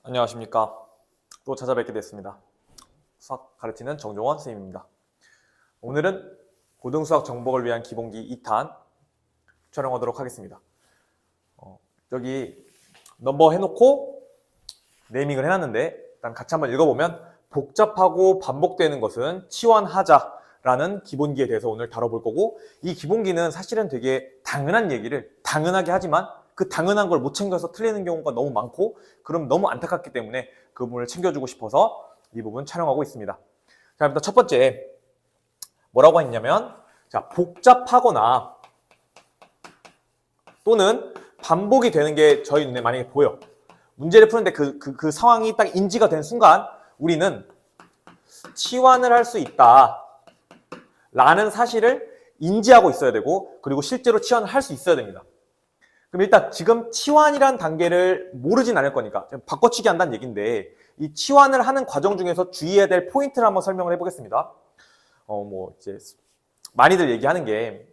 안녕하십니까. 또 찾아뵙게 됐습니다. 수학 가르치는 정종원 선생님입니다. 오늘은 고등수학 정복을 위한 기본기 2탄 촬영하도록 하겠습니다. 여기 넘버 해놓고 네이밍을 해놨는데 일단 같이 한번 읽어보면 복잡하고 반복되는 것은 치환하자라는 기본기에 대해서 오늘 다뤄볼 거고, 이 기본기는 사실은 되게 당연한 얘기를 당연하게 하지만 그 당연한 걸 못 챙겨서 틀리는 경우가 너무 많고, 그럼 너무 안타깝기 때문에 그 부분을 챙겨주고 싶어서 이 부분 촬영하고 있습니다. 자, 일단 첫 번째 뭐라고 했냐면, 자, 복잡하거나 또는 반복이 되는 게 저희 눈에 만약에 보여. 문제를 푸는데 그 상황이 딱 인지가 된 순간 우리는 치환을 할 수 있다 라는 사실을 인지하고 있어야 되고, 그리고 실제로 치환을 할 수 있어야 됩니다. 그럼 일단 지금 치환이란 단계를 모르진 않을 거니까 바꿔치기 한다는 얘기인데, 이 치환을 하는 과정 중에서 주의해야 될 포인트를 한번 설명을 해보겠습니다. 이제 많이들 얘기하는 게,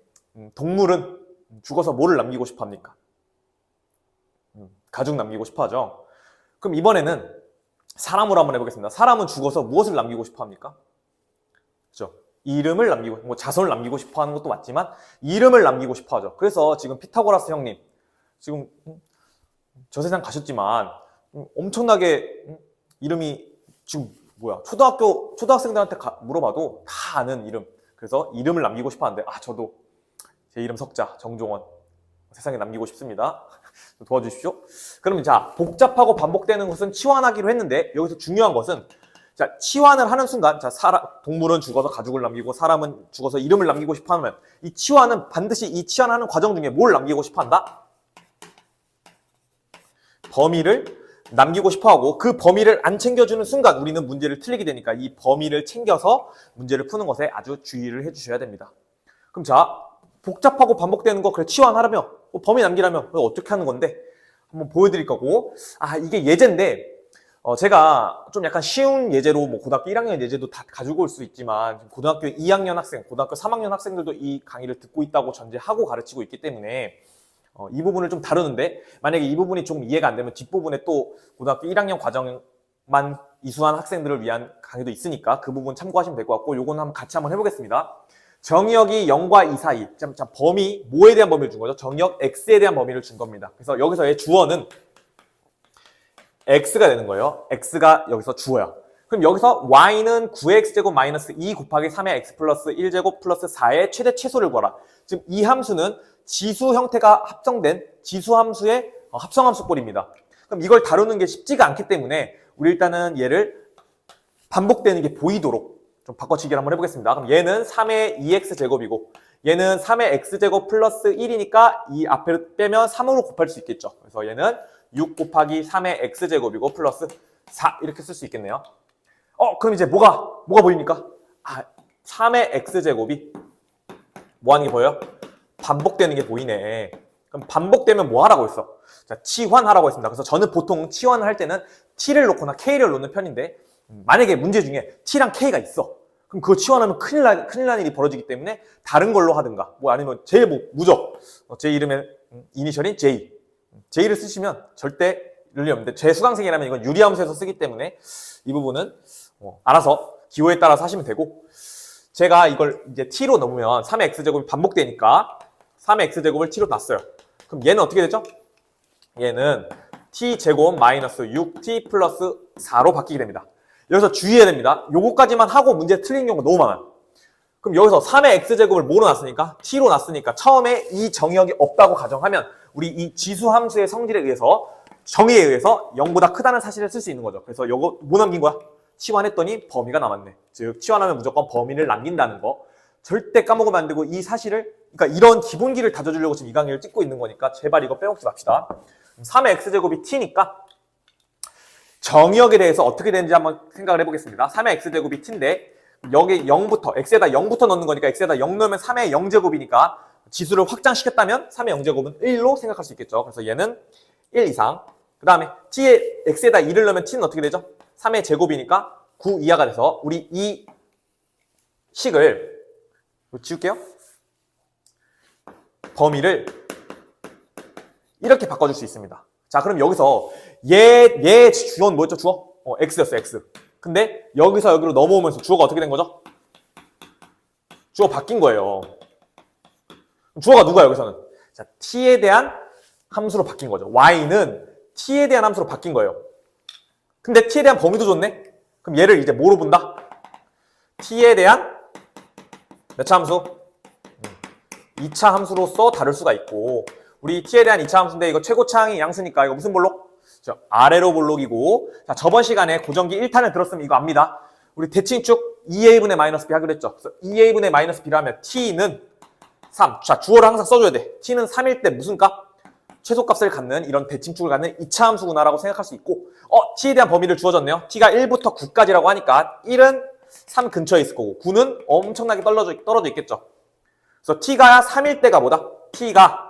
동물은 죽어서 뭐를 남기고 싶어 합니까? 가죽 남기고 싶어 하죠. 그럼 이번에는 사람으로 한번 해보겠습니다. 사람은 죽어서 무엇을 남기고 싶어 합니까? 그렇죠? 이름을 남기고, 자손을 남기고 싶어 하는 것도 맞지만 이름을 남기고 싶어 하죠. 그래서 지금 피타고라스 형님, 지금 저 세상 가셨지만 엄청나게 이름이 지금 초등학생들한테 물어봐도 다 아는 이름. 그래서 이름을 남기고 싶어 하는데, 저도 제 이름 석자 정종원 세상에 남기고 싶습니다. 도와주십시오. 그러면 자, 복잡하고 반복되는 것은 치환하기로 했는데, 여기서 중요한 것은, 자, 치환을 하는 순간, 자, 동물은 죽어서 가죽을 남기고 사람은 죽어서 이름을 남기고 싶어 하면, 이 치환은 반드시 이 치환하는 과정 중에 뭘 남기고 싶어 한다? 범위를 남기고 싶어 하고, 그 범위를 안 챙겨주는 순간 우리는 문제를 틀리게 되니까 이 범위를 챙겨서 문제를 푸는 것에 아주 주의를 해주셔야 됩니다. 그럼 자, 복잡하고 반복되는 거 그래 치환하려면, 범위 남기려면 어떻게 하는 건데 한번 보여드릴 거고, 이게 예제인데, 제가 좀 약간 쉬운 예제로 고등학교 1학년 예제도 다 가지고 올 수 있지만, 고등학교 2학년 학생, 고등학교 3학년 학생들도 이 강의를 듣고 있다고 전제하고 가르치고 있기 때문에 이 부분을 좀 다루는데, 만약에 이 부분이 좀 이해가 안 되면 뒷부분에 또 고등학교 1학년 과정만 이수한 학생들을 위한 강의도 있으니까 그 부분 참고하시면 될 것 같고, 요거는 한번 같이 한번 해보겠습니다. 정의역이 0과 2 사이, 범위, 뭐에 대한 범위를 준 거죠? 정의역 x에 대한 범위를 준 겁니다. 그래서 여기서의 주어는 x가 되는 거예요. x가 여기서 주어야. 그럼 여기서 y는 9x제곱 마이너스 2 곱하기 3의 x 플러스 1제곱 플러스 4의 최대 최소를 구하라. 지금 이 함수는 지수 형태가 합성된 지수함수의 합성함수꼴입니다. 그럼 이걸 다루는 게 쉽지가 않기 때문에 우리 일단은 얘를 반복되는 게 보이도록 좀 바꿔치기를 한번 해보겠습니다. 그럼 얘는 3의 2x제곱이고 얘는 3의 x제곱 플러스 1이니까 이 앞에 빼면 3으로 곱할 수 있겠죠. 그래서 얘는 6 곱하기 3의 x제곱이고 플러스 4 이렇게 쓸 수 있겠네요. 그럼 이제 뭐가 보입니까? 3의 x제곱이 뭐 하는 게 보여요? 반복되는 게 보이네. 그럼 반복되면 뭐 하라고 했어? 자, 치환하라고 했습니다. 그래서 저는 보통 치환을 할 때는 t를 놓거나 k를 놓는 편인데, 만약에 문제 중에 t랑 k가 있어. 그럼 그거 치환하면 큰일 날 일이 벌어지기 때문에 다른 걸로 하든가, 아니면 제일 무적, 제 이름의 이니셜인 J를 쓰시면 절대 일리 없는데, 제 수강생이라면 이건 유리함수에서 쓰기 때문에 이 부분은 알아서 기호에 따라서 하시면 되고, 제가 이걸 이제 t로 넣으면 3의 x제곱이 반복되니까 3의 x제곱을 t로 놨어요. 그럼 얘는 어떻게 되죠? 얘는 t제곱 마이너스 6t 플러스 4로 바뀌게 됩니다. 여기서 주의해야 됩니다. 요거까지만 하고 문제 틀린 경우가 너무 많아요. 그럼 여기서 3의 x제곱을 뭐로 놨으니까? t로 놨으니까 처음에 이 정의역이 없다고 가정하면 우리 이 지수함수의 성질에 의해서, 정의에 의해서 0보다 크다는 사실을 쓸 수 있는 거죠. 그래서 요거 뭐 남긴 거야? 치환했더니 범위가 남았네. 즉 치환하면 무조건 범위를 남긴다는 거 절대 까먹으면 안 되고, 이 사실을, 그러니까 이런 기본기를 다져주려고 지금 이 강의를 찍고 있는 거니까 제발 이거 빼먹지 맙시다. 3의 x제곱이 t니까 정의역에 대해서 어떻게 되는지 한번 생각을 해보겠습니다. 3의 x제곱이 t인데 여기 0부터, x에다 0부터 넣는 거니까 x에다 0 넣으면 3의 0제곱이니까 지수를 확장시켰다면 3의 0제곱은 1로 생각할 수 있겠죠. 그래서 얘는 1 이상. 그 다음에 t에 x에다 2를 넣으면 t는 어떻게 되죠? 3의 제곱이니까 9 이하가 돼서 우리 이 식을 지울게요. 범위를 이렇게 바꿔줄 수 있습니다. 자, 그럼 여기서 얘 주어는 뭐였죠? 주어? x였어, x. 근데 여기서 여기로 넘어오면서 주어가 어떻게 된 거죠? 주어 바뀐 거예요. 주어가 누가 여기서는? 자, t에 대한 함수로 바뀐 거죠. y는 t에 대한 함수로 바뀐 거예요. 근데 t에 대한 범위도 줬네? 그럼 얘를 이제 뭐로 본다? t에 대한 몇 차 함수? 2차 함수로서 다룰 수가 있고, 우리 t에 대한 2차 함수인데 이거 최고차항이 양수니까 이거 무슨 볼록? 아래로 볼록이고, 자, 저번 시간에 고정기 1탄을 들었으면 이거 압니다. 우리 대칭축 2a분의 마이너스 b 하기로 했죠. 그래서 2a분의 마이너스 b라 하면 t는 3. 자, 주어를 항상 써줘야 돼. t는 3일 때 무슨 값? 최소값을 갖는 이런 대칭축을 갖는 2차 함수구나라고 생각할 수 있고, t에 대한 범위를 주어졌네요. t가 1부터 9까지라고 하니까 1은 3 근처에 있을 거고 9는 엄청나게 떨어져 있겠죠. 그래서 t가 3일 때가 뭐다? t가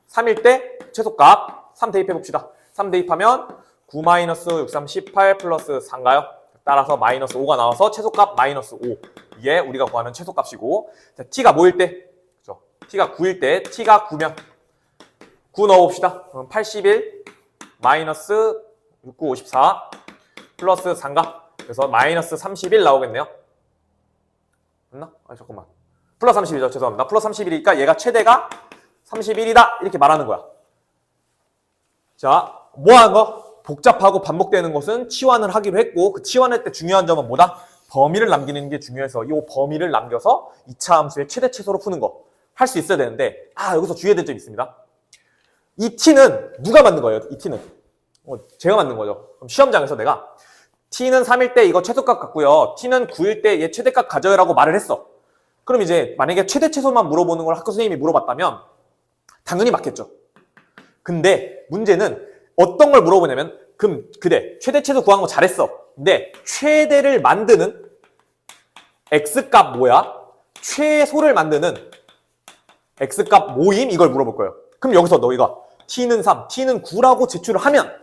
3일 때 최소값 3 대입해 봅시다. 3 대입하면 9 마이너스 6, 3, 18 플러스 4인가요? 따라서 마이너스 5가 나와서 최소값 마이너스 5. 이게 우리가 구하는 최소값이고, 자, t가 뭐일 때? 그렇죠? t가 9일 때, t가 9면 9 넣어봅시다. 그럼 81 마이너스 69, 54 플러스 4인가? 그래서 마이너스 31 나오겠네요. 맞나? 잠깐만. 플러스 31이죠. 죄송합니다. 플러스 31이니까 얘가 최대가 31이다. 이렇게 말하는 거야. 자, 뭐 하는 거? 복잡하고 반복되는 것은 치환을 하기로 했고, 그 치환할 때 중요한 점은 뭐다? 범위를 남기는 게 중요해서 이 범위를 남겨서 2차 함수의 최대 최소로 푸는 거 할 수 있어야 되는데, 여기서 주의해야 될 점이 있습니다. 이 t는 누가 만든 거예요? 이 t는 제가 만든 거죠. 그럼 시험장에서 내가 t는 3일 때 이거 최소값 갖고요, t는 9일 때 얘 최대값 가져요라고 말을 했어. 그럼 이제 만약에 최대 최소만 물어보는 걸 학교 선생님이 물어봤다면 당연히 맞겠죠. 근데 문제는 어떤 걸 물어보냐면, 그래, 최대 최소 구하는 거 잘했어. 근데 최대를 만드는 x값 뭐야? 최소를 만드는 x값 모임? 이걸 물어볼 거예요. 그럼 여기서 너희가 t는 3, t는 9라고 제출을 하면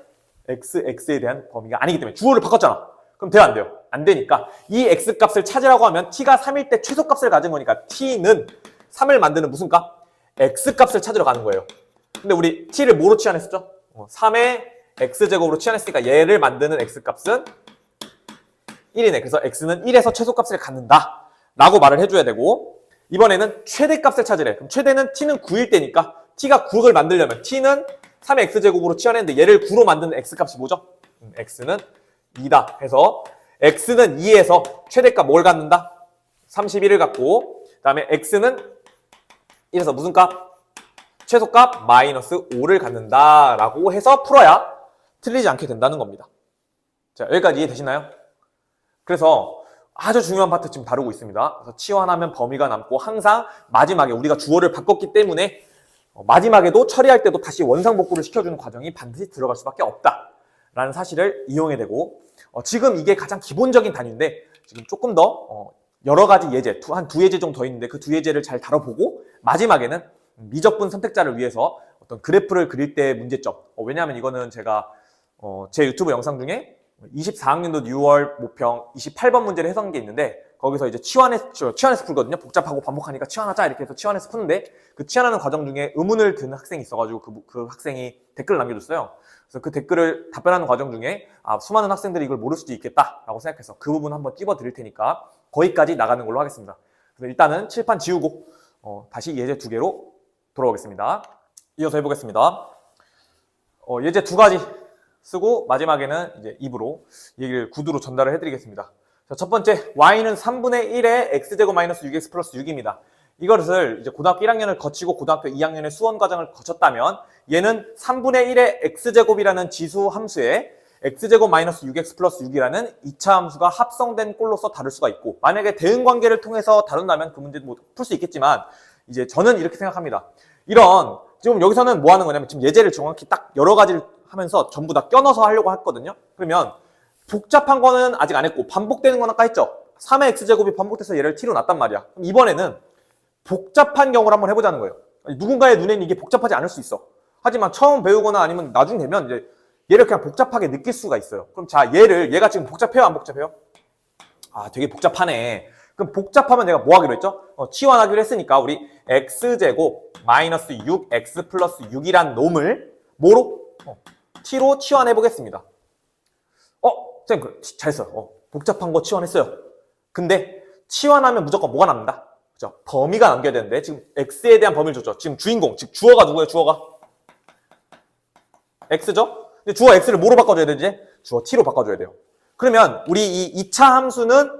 x에 대한 범위가 아니기 때문에 주어를 바꿨잖아. 그럼 돼요, 안 돼요? 안 되니까 이 x값을 찾으라고 하면 t가 3일 때 최소값을 가진 거니까 t는 3을 만드는 무슨 값? x값을 찾으러 가는 거예요. 근데 우리 t를 뭐로 치환했었죠? 3의 x제곱으로 치환했으니까 얘를 만드는 x값은 1이네. 그래서 x는 1에서 최소값을 갖는다 라고 말을 해줘야 되고, 이번에는 최대값을 찾으래. 그럼 최대는 t는 9일 때니까 t가 9을 만들려면 t는 3의 x제곱으로 치환했는데 얘를 9로 만드는 x값이 뭐죠? x는 2다 해서 x는 2에서 최대값 뭘 갖는다? 31을 갖고, 그 다음에 x는 1에서 무슨 값? 최소값 마이너스 5를 갖는다 라고 해서 풀어야 틀리지 않게 된다는 겁니다. 자, 여기까지 이해되시나요? 그래서 아주 중요한 파트 지금 다루고 있습니다. 그래서 치환하면 범위가 남고, 항상 마지막에 우리가 주어를 바꿨기 때문에 마지막에도 처리할 때도 다시 원상복구를 시켜주는 과정이 반드시 들어갈 수밖에 없다라는 사실을 이용해야 되고, 지금 이게 가장 기본적인 단위인데 지금 조금 더 여러 가지 예제, 한 두 예제 정도 더 있는데 그 두 예제를 잘 다뤄보고 마지막에는 미적분 선택자를 위해서 어떤 그래프를 그릴 때의 문제점, 왜냐하면 이거는 제가 제 유튜브 영상 중에 24학년도 6월 모평 28번 문제를 해석한 게 있는데, 거기서 이제 치환해서 풀거든요. 복잡하고 반복하니까 치환하자 이렇게 해서 치환해서 푸는데, 그 치환하는 과정 중에 의문을 든 학생이 있어가지고 그 학생이 댓글을 남겨줬어요. 그래서 그 댓글을 답변하는 과정 중에 수많은 학생들이 이걸 모를 수도 있겠다라고 생각해서 그 부분 한번 찝어 드릴 테니까 거기까지 나가는 걸로 하겠습니다. 그래서 일단은 칠판 지우고 다시 예제 2개로 돌아오겠습니다. 이어서 해보겠습니다. 예제 2가지 쓰고 마지막에는 이제 입으로 얘기를 구두로 전달을 해드리겠습니다. 자, 첫 번째, y는 3분의 1의 x제곱 마이너스 6x 플러스 6입니다. 이것을 이제 고등학교 1학년을 거치고 고등학교 2학년의 수원 과정을 거쳤다면 얘는 3분의 1의 x제곱이라는 지수 함수에 x제곱 마이너스 6x 플러스 6이라는 2차 함수가 합성된 꼴로서 다룰 수가 있고, 만약에 대응 관계를 통해서 다룬다면 그 문제도 뭐 풀 수 있겠지만, 이제 저는 이렇게 생각합니다. 지금 여기서는 뭐 하는 거냐면, 지금 예제를 정확히 딱 여러 가지를 하면서 전부 다 껴넣어서 하려고 했거든요. 그러면 복잡한 거는 아직 안 했고 반복되는 건 아까 했죠. 3의 x제곱이 반복돼서 얘를 t로 놨단 말이야. 그럼 이번에는 복잡한 경우를 한번 해보자는 거예요. 누군가의 눈에는 이게 복잡하지 않을 수 있어. 하지만 처음 배우거나 아니면 나중 되면 이제 얘를 그냥 복잡하게 느낄 수가 있어요. 그럼 자, 얘가 지금 복잡해요, 안 복잡해요? 되게 복잡하네. 그럼 복잡하면 내가 뭐 하기로 했죠? 치환하기로 했으니까 우리 x제곱 마이너스 6x 플러스 6이란 놈을 뭐로? t로 치환해 보겠습니다. 쌤, 잘했어요. 복잡한 거 치환했어요. 근데 치환하면 무조건 뭐가 남는다? 그죠? 범위가 남겨야 되는데 지금 x에 대한 범위를 줬죠. 지금 주인공, 즉 주어가 누구예요? 주어가 x죠? 근데 주어 x를 뭐로 바꿔줘야 되지? 주어 t로 바꿔줘야 돼요. 그러면 우리 이 2차 함수는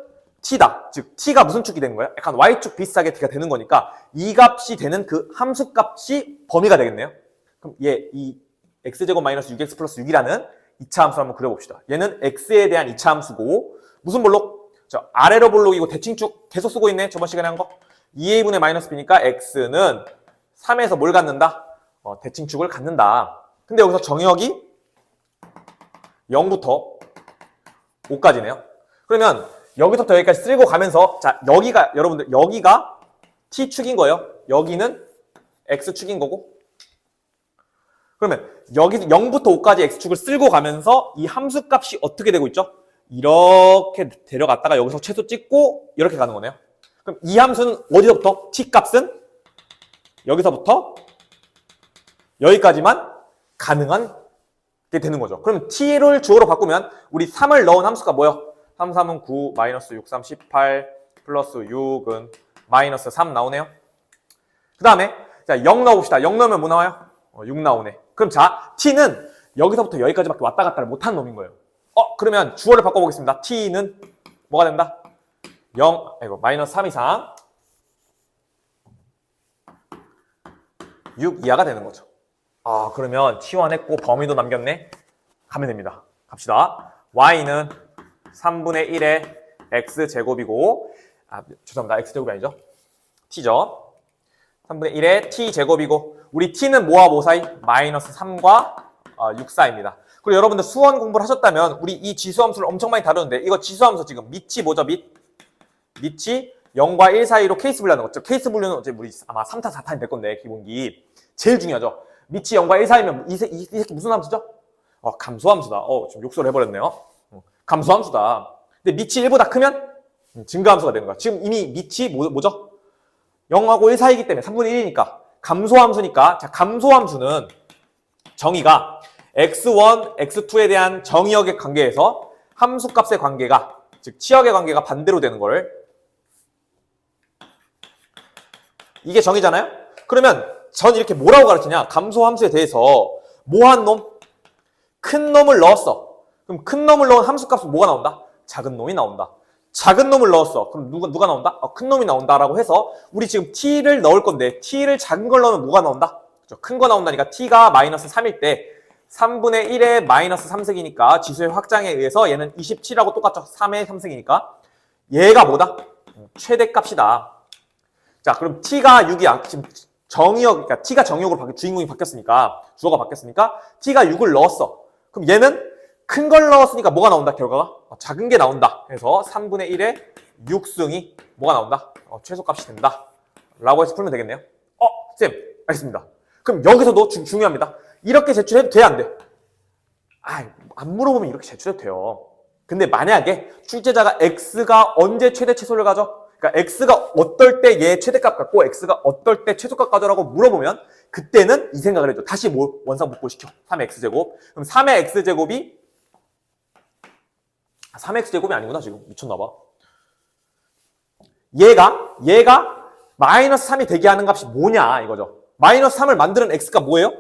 t다. 즉 t가 무슨 축이 되는 거예요? 약간 y축 비슷하게 t가 되는 거니까 이 값이 되는 그 함수 값이 범위가 되겠네요. 그럼 이 x제곱 마이너스 6x 플러스 6이라는 2차 함수를 한번 그려봅시다. 얘는 x에 대한 2차 함수고 무슨 볼록? 아래로 볼록이고 대칭축 계속 쓰고 있네. 저번 시간에 한 거. 2a분의 마이너스 b니까 x는 3에서 뭘 갖는다? 대칭축을 갖는다. 근데 여기서 정의역이 0부터 5까지네요. 그러면 여기서부터 여기까지 쓸고 가면서 자 여기가 여러분들 여기가 t축인 거예요. 여기는 x축인 거고 그러면 여기 0부터 5까지 x축을 쓸고 가면서 이 함수값이 어떻게 되고 있죠? 이렇게 데려갔다가 여기서 최소 찍고 이렇게 가는 거네요. 그럼 이 함수는 어디서부터? t값은 여기서부터 여기까지만 가능한 게 되는 거죠. 그럼 t를 주어로 바꾸면 우리 3을 넣은 함수가 뭐예요? 3, 3은 9, 마이너스 6, 3, 18, 플러스 6은 마이너스 3 나오네요. 그 다음에 자 0 넣어봅시다. 0 넣으면 뭐 나와요? 6 나오네. 그럼 자 t는 여기서부터 여기까지밖에 왔다 갔다를 못한 놈인 거예요. 그러면 주어를 바꿔보겠습니다. t는 뭐가 된다? 0, 마이너스 3 이상 6 이하가 되는 거죠. 그러면 치환했고 범위도 남겼네. 가면 됩니다. 갑시다. y는 3분의 1의 x제곱이고 죄송합니다. x제곱이 아니죠. t죠. 3분의 1의 t제곱이고 우리 t는 뭐와 뭐 사이? 마이너스 3과 6 사이입니다. 그리고 여러분들 수원 공부를 하셨다면 우리 이 지수함수를 엄청 많이 다루는데 이거 지수함수 지금 밑이 뭐죠? 밑이 0과 1 사이로 케이스 분류하는 거죠. 케이스 분류는 어차피 우리 아마 3탄, 4탄이 될 건데 기본기 제일 중요하죠. 밑이 0과 1 사이면 이 새끼 무슨 함수죠? 감소함수다. 지금 욕설을 해버렸네요. 감소함수다. 근데 밑이 1보다 크면 증가함수가 되는 거야. 지금 이미 밑이 뭐죠? 0하고 1 사이이기 때문에 3분의 1이니까 감소함수니까 자 감소함수는 정의가 x1, x2에 대한 정의역의 관계에서 함수값의 관계가 즉 치역의 관계가 반대로 되는 걸 이게 정의잖아요? 그러면 전 이렇게 뭐라고 가르치냐? 감소함수에 대해서 뭐한 놈? 큰 놈을 넣었어. 그럼 큰 놈을 넣은 함수값은 뭐가 나온다? 작은 놈이 나온다. 작은 놈을 넣었어. 그럼 누가 나온다? 큰 놈이 나온다라고 해서 우리 지금 t를 넣을 건데 t를 작은 걸 넣으면 뭐가 나온다? 큰 거 나온다니까 t가 마이너스 3일 때 3분의 1의 마이너스 3승이니까 지수의 확장에 의해서 얘는 27하고 똑같죠. 3의 3승이니까 얘가 뭐다? 최대값이다. 자 그럼 t가 6이야. 지금 그러니까 t가 정의역으로 주인공이 바뀌었으니까 주어가 바뀌었으니까 t가 6을 넣었어. 그럼 얘는 큰 걸 넣었으니까 뭐가 나온다? 결과가? 작은 게 나온다. 그래서 3분의 1의 6승이 뭐가 나온다? 최소값이 된다. 라고 해서 풀면 되겠네요. 쌤 알겠습니다. 그럼 여기서도 중요합니다. 이렇게 제출해도 돼? 안 돼? 안 물어보면 이렇게 제출해도 돼요. 근데 만약에 출제자가 x가 언제 최대 최소를 가져? 그러니까 x가 어떨 때 얘 최대값 갖고 x가 어떨 때 최소값 가져라고 물어보면 그때는 이 생각을 해줘. 다시 원상 복구시켜. 3x제곱. 그럼 3의 x제곱이 3x제곱이 아니구나 지금. 미쳤나봐. 얘가 마이너스 3이 되게 하는 값이 뭐냐 이거죠. 마이너스 3을 만드는 x가 뭐예요?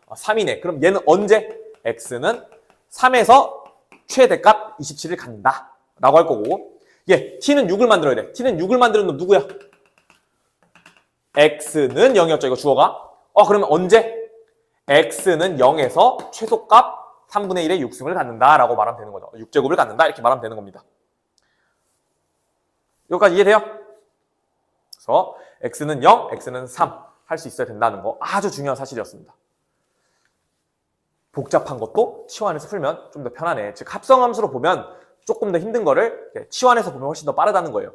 3이네. 그럼 얘는 언제? x는 3에서 최대값 27을 갖는다. 라고 할 거고 t는 6을 만들어야 돼. t는 6을 만드는 놈 누구야? x는 0이었죠. 이거 주어가. 그러면 언제? x는 0에서 최소값 3분의 1의 6승을 갖는다. 라고 말하면 되는 거죠. 6제곱을 갖는다. 이렇게 말하면 되는 겁니다. 여기까지 이해돼요? 그래서 x는 0, x는 3 할 수 있어야 된다는 거 아주 중요한 사실이었습니다. 복잡한 것도 치환해서 풀면 좀 더 편하네. 즉 합성함수로 보면 조금 더 힘든 거를 치환해서 보면 훨씬 더 빠르다는 거예요.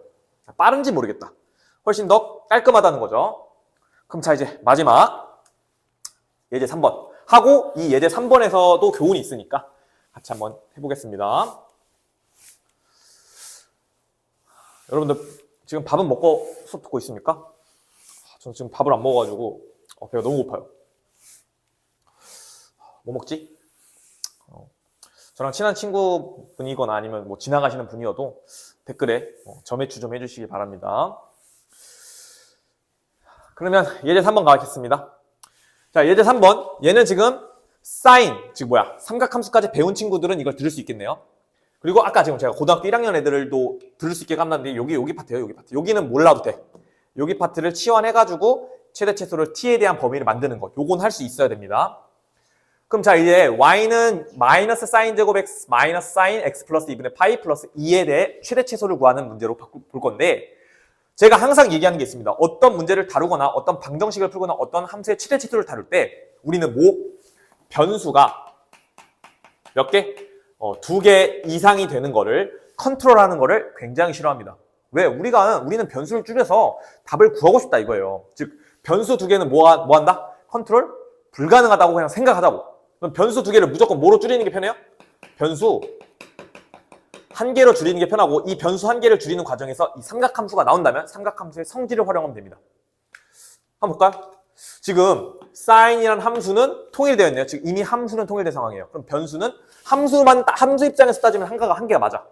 빠른지 모르겠다. 훨씬 더 깔끔하다는 거죠. 그럼 자 이제 마지막 예제 3번 하고 이 예제 3번에서도 교훈이 있으니까 같이 한번 해보겠습니다. 여러분들 지금 밥은 먹고 수업 듣고 있습니까? 저는 지금 밥을 안 먹어가지고 배가 너무 고파요. 뭐 먹지? 저랑 친한 친구분이거나 아니면 뭐 지나가시는 분이어도 댓글에 점액추 좀 해주시기 바랍니다. 그러면 예제 3번 가겠습니다. 자, 예제 3번. 얘는 지금 사인, 즉 삼각함수까지 배운 친구들은 이걸 들을 수 있겠네요. 그리고 아까 지금 제가 고등학교 1학년 애들도 들을 수 있게 깜났는데 여기 파트예요, 여기 파트. 여기는 몰라도 돼. 여기 파트를 치환해가지고 최대 최소를 t에 대한 범위를 만드는 것. 요건 할 수 있어야 됩니다. 그럼 자, 이제 y는 마이너스 사인 제곱 x 마이너스 사인 x 플러스 2분의 파이 플러스 2에 대해 최대 최소를 구하는 문제로 볼 건데, 제가 항상 얘기하는 게 있습니다. 어떤 문제를 다루거나 어떤 방정식을 풀거나 어떤 함수의 최대 최소를 다룰 때 우리는 변수가 몇 개? 2개 이상이 되는 거를 컨트롤하는 거를 굉장히 싫어합니다. 왜? 우리는 변수를 줄여서 답을 구하고 싶다 이거예요. 즉 변수 2개는 뭐 한다? 컨트롤 불가능하다고 그냥 생각하자고. 그럼 변수 2개를 무조건 뭐로 줄이는 게 편해요? 변수 1개로 줄이는 게 편하고, 이 변수 1개를 줄이는 과정에서 이 삼각함수가 나온다면 삼각함수의 성질을 활용하면 됩니다. 한번 볼까요? 지금 사인이라는 함수는 통일되어 있네요. 지금 이미 함수는 통일된 상황이에요. 그럼 변수는 함수 입장에서 따지면 한 개가 맞아.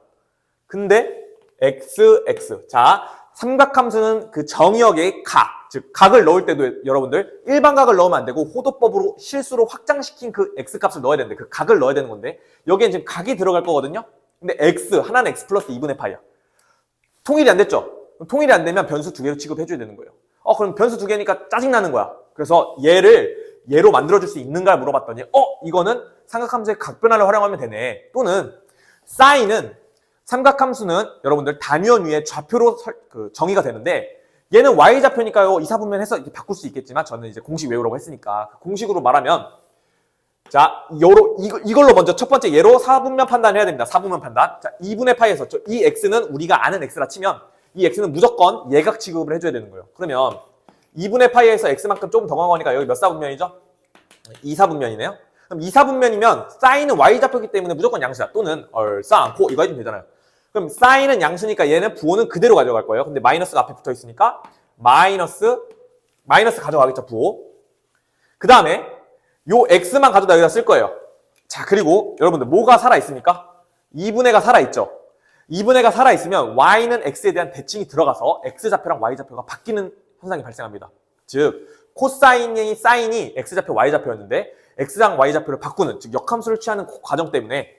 근데 x. 자, 삼각함수는 그 정의역의 각, 즉 각을 넣을 때도 여러분들 일반각을 넣으면 안 되고 호도법으로 실수로 확장시킨 그 x값을 넣어야 되는데 그 각을 넣어야 되는 건데, 여기엔 지금 각이 들어갈 거거든요. 근데 하나는 x 플러스 2분의 파이야. 통일이 안 됐죠? 통일이 안 되면 변수 2개로 취급해줘야 되는 거예요. 그럼 변수 2개니까 짜증나는 거야. 그래서 얘로 만들어줄 수 있는가 물어봤더니 이거는 삼각함수의 각변화를 활용하면 되네. 또는 사인은 삼각함수는 여러분들 단위원 위에 좌표로 정의가 되는데, 얘는 y좌표니까요. 이사분면 해서 이렇게 바꿀 수 있겠지만 저는 이제 공식 외우라고 했으니까 그 공식으로 말하면, 자, 이걸로 먼저 첫 번째 얘로 사분면 판단해야 됩니다. 사분면 판단. 자, 2분의 파이에서 이 x는 우리가 아는 x라 치면 이 x는 무조건 예각 취급을 해줘야 되는 거예요. 그러면 2분의 파이에서 x만큼 조금 더 강한 거니까 여기 몇 사분면이죠? 2사분면이네요. 그럼 2사분면이면 사인은 y좌표이기 때문에 무조건 양수야. 또는 얼싸안고 이거 해주면 되잖아요. 그럼 사인은 양수니까 얘는 부호는 그대로 가져갈 거예요. 근데 마이너스가 앞에 붙어 있으니까 마이너스 가져가겠죠, 부호. 그 다음에 요 x만 가져다 여기다 쓸 거예요. 자, 그리고 여러분들 뭐가 살아있습니까? 2분의가 살아있죠. 2분의가 살아있으면 y는 x에 대한 대칭이 들어가서 x좌표랑 y좌표가 바뀌는 현상이 발생합니다. 즉 사인이 x좌표 y좌표였는데 x랑 y좌표를 바꾸는, 즉 역함수를 취하는 과정 때문에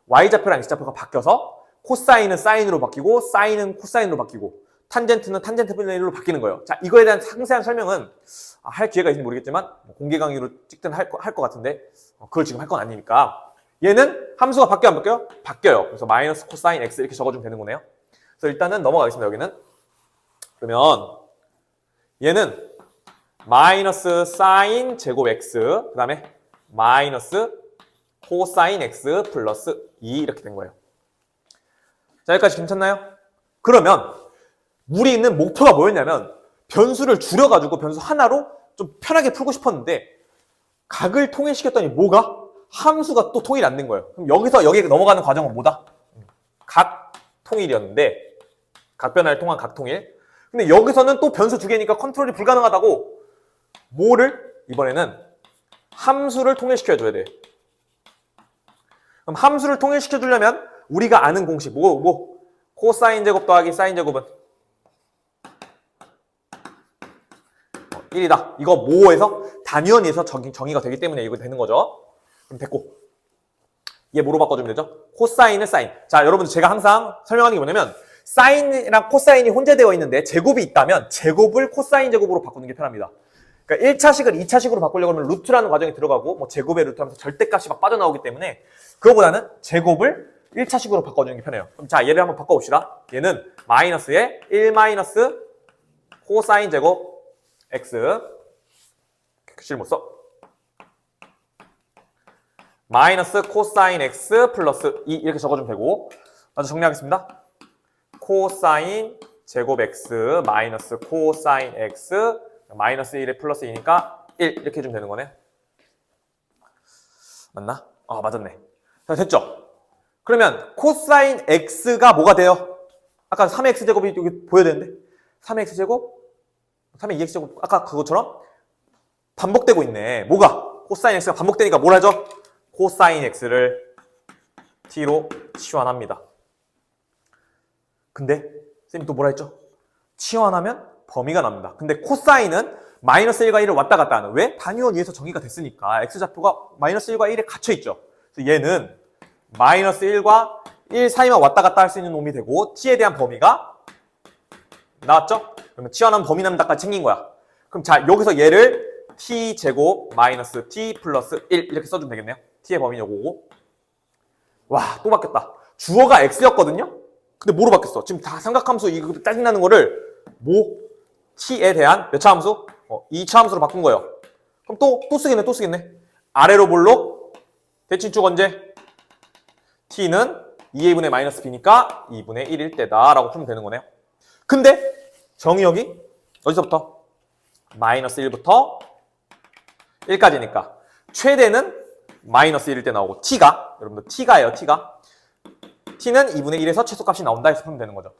y좌표랑 x좌표가 바뀌어서 코사인은 사인으로 바뀌고 사인은 코사인으로 바뀌고 탄젠트는 탄젠트 플레이로 바뀌는 거예요. 자, 이거에 대한 상세한 설명은 할 기회가 있는지 모르겠지만 공개 강의로 찍든 할 것 같은데 그걸 지금 할 건 아니니까, 얘는 함수가 바뀌어요, 안 바뀌어요? 바뀌어요. 그래서 마이너스 코사인 x 이렇게 적어주면 되는 거네요. 그래서 일단은 넘어가겠습니다. 여기는 그러면 얘는 마이너스 사인 제곱 x 그 다음에 마이너스 코사인 x 플러스 2 이렇게 된 거예요. 자, 여기까지 괜찮나요? 그러면 우리 있는 목표가 뭐였냐면 변수를 줄여가지고 변수 하나로 좀 편하게 풀고 싶었는데 각을 통일시켰더니 함수가 또 통일이 안 된 거예요. 그럼 여기서 여기 넘어가는 과정은 뭐다? 각 통일이었는데, 각변화를 통한 각 통일. 근데 여기서는 또 변수 2개니까 컨트롤이 불가능하다고 이번에는 함수를 통일시켜줘야 돼. 그럼 함수를 통일시켜주려면 우리가 아는 공식 코사인 제곱 더하기 사인 제곱은 1이다. 이거 모호에서 단위원에서 정의가 되기 때문에 이거 되는 거죠. 그럼 됐고, 얘 뭐로 바꿔주면 되죠? 코사인을 사인. 자, 여러분들 제가 항상 설명하는 게 뭐냐면 사인이랑 코사인이 혼재되어 있는데 제곱이 있다면 제곱을 코사인 제곱으로 바꾸는 게 편합니다. 그러니까 1차식을 2차식으로 바꾸려고 하면 루트라는 과정이 들어가고 제곱의 루트 하면서 절대값이 막 빠져나오기 때문에 그거보다는 제곱을 1차식으로 바꿔주는 게 편해요. 그럼 자, 얘를 한번 바꿔봅시다. 얘는 마이너스에 1 마이너스 코사인 제곱 x 글씨를 못 써. 마이너스 코사인 x 플러스 2 이렇게 적어주면 되고, 먼저 정리하겠습니다. 코사인 제곱 x 마이너스 코사인 x 마이너스 1에 플러스 2니까 1 이렇게 해주면 되는 거네. 맞나? 맞았네. 자, 됐죠? 그러면 코사인 x가 뭐가 돼요? 아까 3x 제곱이 여기 보여야 되는데 3x 제곱 3의 2x 제곱 아까 그것처럼 반복되고 있네. 코사인 x가 반복되니까 뭘 하죠? 코사인 x를 t로 치환합니다. 근데 쌤이 또 뭐라 했죠? 치환하면 범위가 납니다. 근데 코사인은 마이너스 1과 1을 왔다 갔다 하는, 왜? 단위원 위에서 정의가 됐으니까 x좌표가 마이너스 1과 1에 갇혀있죠. 그래서 얘는 마이너스 1과 1 사이만 왔다 갔다 할 수 있는 놈이 되고 t에 대한 범위가 나왔죠? 그러면 치환하면 범위 납니다까지 챙긴 거야. 그럼 자, 여기서 얘를 t제곱 마이너스 t 플러스 1 이렇게 써주면 되겠네요. t의 범위 요거고. 와, 또 바뀌었다. 주어가 x였거든요? 근데 뭐로 바뀌었어? 지금 다 삼각함수 이거 짜증나는 거를 t에 대한 몇 차 함수? 2차 함수로 바꾼 거예요. 그럼 또 쓰겠네. 아래로 볼록 대칭축 언제? t는 2a분의 마이너스 b니까 2분의 1일 때다 라고 풀면 되는 거네요. 근데 정의역이 어디서부터? 마이너스 1부터 1까지니까 최대는 마이너스 1일 때 나오고 t가, 여러분들 t가예요. t는 2분의 1에서 최소값이 나온다 해서 풀면 되는 거죠.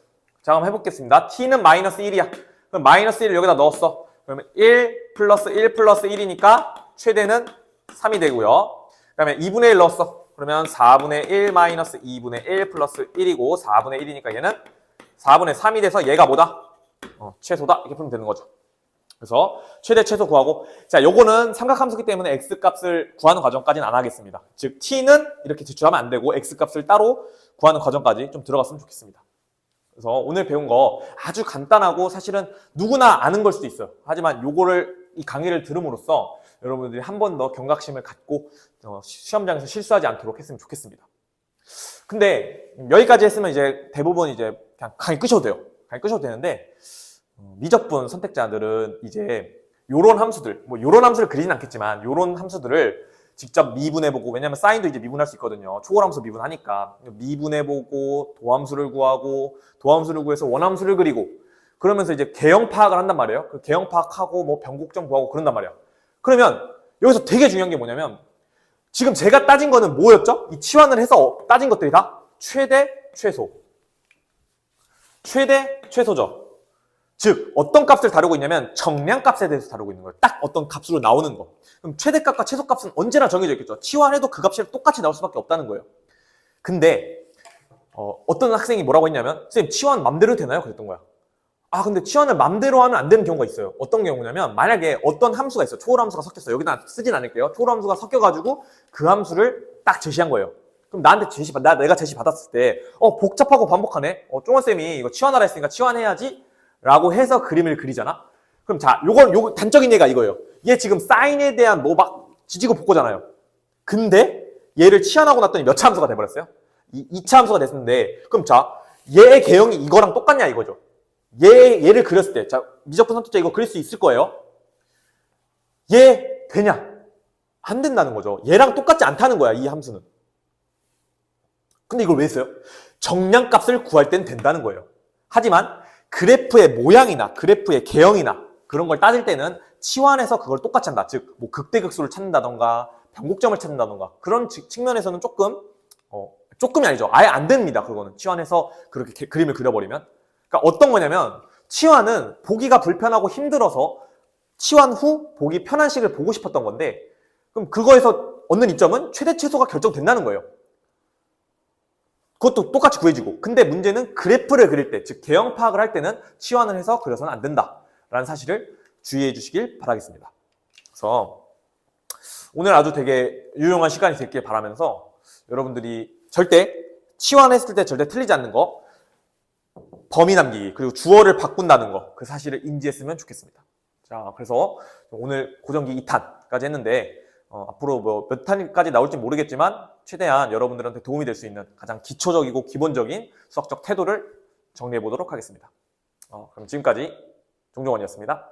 자, 그럼 해보겠습니다. t는 마이너스 1이야. 그럼 마이너스 1을 여기다 넣었어. 그러면 1 플러스 1 플러스 1이니까 최대는 3이 되고요. 그 다음에 2분의 1 넣었어. 그러면 4분의 1 마이너스 2분의 1 플러스 1이고 4분의 1이니까 얘는 4분의 3이 돼서 얘가 뭐다? 최소다. 이렇게 풀면 되는 거죠. 그래서 최대 최소 구하고, 자, 요거는 삼각함수기 때문에 x값을 구하는 과정까지는 안 하겠습니다. 즉 t는 이렇게 제출하면 안 되고 x값을 따로 구하는 과정까지 좀 들어갔으면 좋겠습니다. 그래서 오늘 배운 거 아주 간단하고 사실은 누구나 아는 걸 수도 있어요. 하지만 요거를 이 강의를 들음으로써 여러분들이 한 번 더 경각심을 갖고 시험장에서 실수하지 않도록 했으면 좋겠습니다. 근데 여기까지 했으면 이제 대부분 이제 그냥 강의 끄셔도 돼요. 강의 끄셔도 되는데 미적분 선택자들은 이제 요런 함수들, 뭐 요런 함수를 그리진 않겠지만 요런 함수들을 직접 미분해보고, 왜냐면 사인도 이제 미분할 수 있거든요. 초월함수 미분하니까 미분해보고 도함수를 구하고 도함수를 구해서 원함수를 그리고 그러면서 이제 개형 파악을 한단 말이에요. 그 개형 파악하고 뭐 변곡점 구하고 그런단 말이야. 그러면 여기서 되게 중요한 게 뭐냐면 지금 제가 따진 거는 뭐였죠? 이 치환을 해서 따진 것들이 다 최대, 최소. 최대, 최소죠. 즉 어떤 값을 다루고 있냐면 정량값에 대해서 다루고 있는 거예요. 딱 어떤 값으로 나오는 거. 그럼 최대값과 최소값은 언제나 정해져 있겠죠. 치환해도 그 값이 똑같이 나올 수밖에 없다는 거예요. 근데 어떤 학생이 뭐라고 했냐면 선생님 치환 맘대로 되나요? 그랬던 거야. 아 근데 치환을 맘대로 하면 안 되는 경우가 있어요. 어떤 경우냐면 만약에 어떤 함수가 있어요. 초월함수가 섞였어요. 여기다 쓰진 않을게요. 초월함수가 섞여가지고 그 함수를 딱 제시한 거예요. 그럼 나한테 내가 제시 받았을 때 복잡하고 반복하네. 쫑원쌤이 이거 치환하라 했으니까 치환해야지 라고 해서 그림을 그리잖아. 그럼 자, 요거 단적인 예가 이거예요. 얘 지금 사인에 대한 뭐 막 지지고 볶고잖아요. 근데 얘를 치환하고 났더니 몇 차 함수가 돼버렸어요? 2차 함수가 됐는데, 그럼 자, 얘의 개형이 이거랑 똑같냐 이거죠. 얘를 그렸을 때, 자, 미적분 선택자 이거 그릴 수 있을 거예요. 얘 되냐? 안 된다는 거죠. 얘랑 똑같지 않다는 거야, 이 함수는. 근데 이걸 왜 써요? 정량값을 구할 땐 된다는 거예요. 하지만 그래프의 모양이나 그래프의 개형이나 그런 걸 따질 때는 치환해서 그걸 똑같이 한다. 즉, 뭐 극대극소를 찾는다던가 변곡점을 찾는다던가 그런 측면에서는 조금이 아니죠. 아예 안 됩니다. 그거는 치환해서 그렇게 그림을 그려버리면. 그러니까 어떤 거냐면 치환은 보기가 불편하고 힘들어서 치환 후 보기 편한 식을 보고 싶었던 건데 그럼 그거에서 얻는 이점은 최대 최소가 결정된다는 거예요. 그것도 똑같이 구해지고. 근데 문제는 그래프를 그릴 때, 즉 개형 파악을 할 때는 치환을 해서 그려서는 안 된다라는 사실을 주의해 주시길 바라겠습니다. 그래서 오늘 아주 되게 유용한 시간이 됐길 바라면서 여러분들이 절대 치환했을 때 절대 틀리지 않는 거, 범위 남기기, 그리고 주어를 바꾼다는 거, 그 사실을 인지했으면 좋겠습니다. 자, 그래서 오늘 고정기 2탄까지 했는데 앞으로 뭐 몇 탄까지 나올지 모르겠지만 최대한 여러분들한테 도움이 될 수 있는 가장 기초적이고 기본적인 수학적 태도를 정리해 보도록 하겠습니다. 그럼 지금까지 종종원이었습니다.